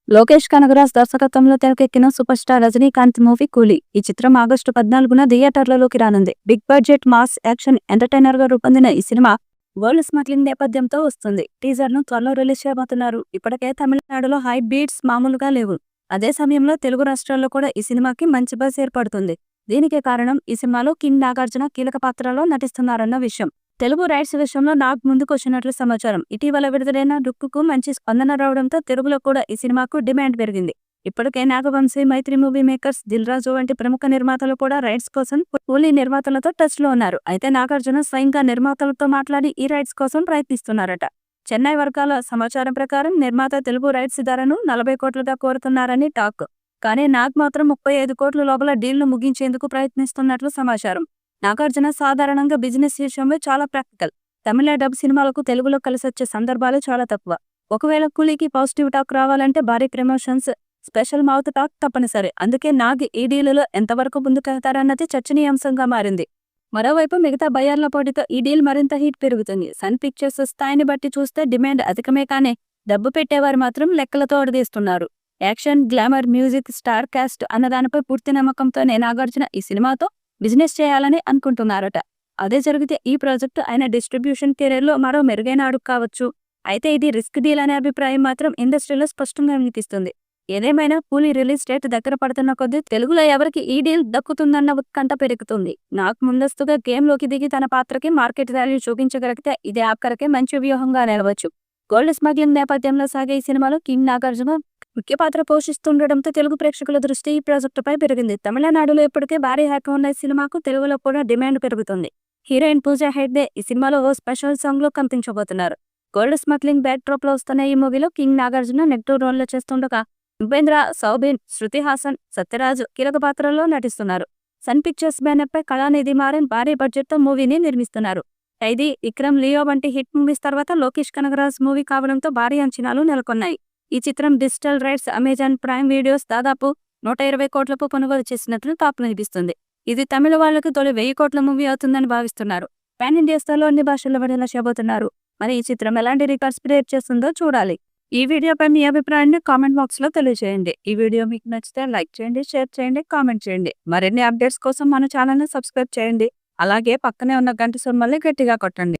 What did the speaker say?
లోకేష్ కనగరాజ్ దర్శకత్వంలో తెరకెక్కిన super star Rajinikanth movie కూలీ. ఈ చిత్రం ఆగస్టు 14న థియేటర్లలోకి రానుంది. Big budget mass action entertainer గా రూపొందిన ఈ సినిమా వరల్డ్ స్మగ్లింగ్ నేపథ్యంతో వస్తుంది. టీజర్ ను త్వరలో రిలీజ్ చేయబోతున్నారు. ఇప్పటికే తమిళనాడులో హై బీట్స్ మామూలుగా లేవు. అదే సమయంలో తెలుగు రాష్ట్రాల్లో కూడా ఈ సినిమాకి మంచి బజ్ ఏర్పడుతుంది. దీనికి కారణం ఈ సినిమాలో కింగ్ నాగార్జున కీలక పాత్రలో నటిస్తున్నారన్న విషయం. తెలుగు రైట్స్ విషయంలో నాగ్ ముందుకొచ్చినట్లు సమాచారం. ఇటీవల విడుదలైన డుక్కుకు మంచి స్పందన రావడంతో తెలుగులో కూడా ఈ సినిమాకు డిమాండ్ పెరిగింది. ఇప్పటికే నాగవంశీ, మైత్రి మూవీ మేకర్స్, దిల్ రాజు వంటి ప్రముఖ నిర్మాతలు కూడా రైట్స్ కోసం కూలీ నిర్మాతలతో టచ్ లో ఉన్నారు. అయితే నాగార్జున స్వయంగా నిర్మాతలతో మాట్లాడి ఈ రైట్స్ కోసం ప్రయత్నిస్తున్నారట. చెన్నై వర్గాల సమాచారం ప్రకారం నిర్మాత తెలుగు రైట్స్ ధరను 40 కోట్లుగా కోరుతున్నారని టాక్. కానీ నాగ్ మాత్రం 35 కోట్ల లోపల డీల్ను ముగించేందుకు ప్రయత్నిస్తున్నట్లు సమాచారం. నాగార్జున సాధారణంగా బిజినెస్ విషయంలో చాలా ప్రాక్టికల్. తమిళ డబ్ సినిమాలకు తెలుగులో కలిసొచ్చే సందర్భాలు చాలా తక్కువ. ఒకవేళ కూలీకి పాజిటివ్ టాక్ రావాలంటే భారీ ప్రమోషన్స్, స్పెషల్ మౌత్ టాక్ తప్పనిసరి. అందుకే నాగ్ ఈ డీలులో ఎంతవరకు ముందుకెళ్తారన్నది చర్చనీయాంశంగా మారింది. మరోవైపు మిగతా బయ్యర్ల పోటీతో ఈ డీల్ మరింత హీట్ పెరుగుతుంది. సన్ పిక్చర్స్ స్థాయిని బట్టి చూస్తే డిమాండ్ అధికమే, కానీ డబ్బు పెట్టేవారు మాత్రం లెక్కలతో అడిగేస్తున్నారు. Action, glamour, music, star cast అన్నదానిపై పూర్తి నమ్మకంతోనే నాగార్జున ఈ సినిమాతో బిజినెస్ చేయాలని అనుకుంటున్నారట. అదే జరిగితే ఈ ప్రాజెక్టు ఆయన డిస్ట్రిబ్యూషన్ కెరీర్లో మరో మెరుగైన అడుగు కావచ్చు. అయితే ఇది రిస్క్ డీల్ అనే అభిప్రాయం మాత్రం ఇండస్ట్రీలో స్పష్టంగా వినిపిస్తుంది. ఏదేమైనా కూలీ రిలీజ్ డేట్ దగ్గర పడుతున్న కొద్దీ తెలుగులో ఎవరికి ఈ డీల్ దక్కుతుందన్న ఉత్కంఠ పెరుగుతుంది. నాకు ముందస్తుగా గేమ్లోకి దిగి తన పాత్రకి మార్కెట్ వాల్యూ చూపించగలిగితే ఇది ఆఖరికి మంచి వ్యూహంగా నిలవచ్చు. గోల్డ్ స్మగ్లింగ్ నేపథ్యంలో సాగే ఈ సినిమాలో కింగ్ నాగార్జున ముఖ్య పాత్ర పోషిస్తుండటంతో తెలుగు ప్రేక్షకుల దృష్టి ఈ ప్రాజెక్టుపై పెరిగింది. తమిళనాడులో ఇప్పటికే భారీ హ్యాక్ ఉన్న ఈ సినిమాకు తెలుగులో కూడా డిమాండ్ పెరుగుతుంది. హీరోయిన్ పూజా హెగ్డే ఈ సినిమాలో ఓ స్పెషల్ సాంగ్ లో కనిపించబోతున్నారు. గోల్డ్ స్మగ్లింగ్ బ్యాక్ డ్రాప్ లో వస్తున్న ఈ మూవీలో కింగ్ నాగార్జున నెగిటివ్ రోల్ లో చేస్తుండగా ఉపేంద్ర, సౌబిన్, శృతి హాసన్, సత్యరాజ్ కీలక పాత్రల్లో నటిస్తున్నారు. సన్ పిక్చర్స్ బ్యానర్ పై కళానిధి మారన్ భారీ బడ్జెట్ తో మూవీని నిర్మిస్తున్నారు. ఖైదీ, విక్రమ్, లియో వంటి హిట్ మూవీస్ తర్వాత లోకేష్ కనగరాజ్ మూవీ కావడంతో భారీ అంచనాలు నెలకొన్నాయి. ఈ చిత్రం digital rights Amazon prime videos దాదాపు 120 కోట్లకు కొనుగోలు చేసినట్లు టాప్ వినిపిస్తుంది. ఇది తమిళ వాళ్లకు తొలి 1000 కోట్ల మూవీ అవుతుందని భావిస్తున్నారు. పాన్ ఇండియా స్థాయిలో అన్ని భాషల్లో విడుదల చేయబోతున్నారు. మరి ఈ చిత్రం ఎలాంటి రికార్డ్స్ క్రియేట్ చేస్తుందో చూడాలి. ఈ వీడియోపై మీ అభిప్రాయాన్ని కామెంట్ బాక్స్ లో తెలియజేయండి. ఈ వీడియో మీకు నచ్చితే లైక్ చేయండి, షేర్ చేయండి, కామెంట్ చేయండి. మరిన్ని అప్డేట్స్ కోసం మన ఛానల్ ని సబ్స్క్రైబ్ చేయండి. అలాగే పక్కనే ఉన్న గంట సింబల్ని గట్టిగా కొట్టండి.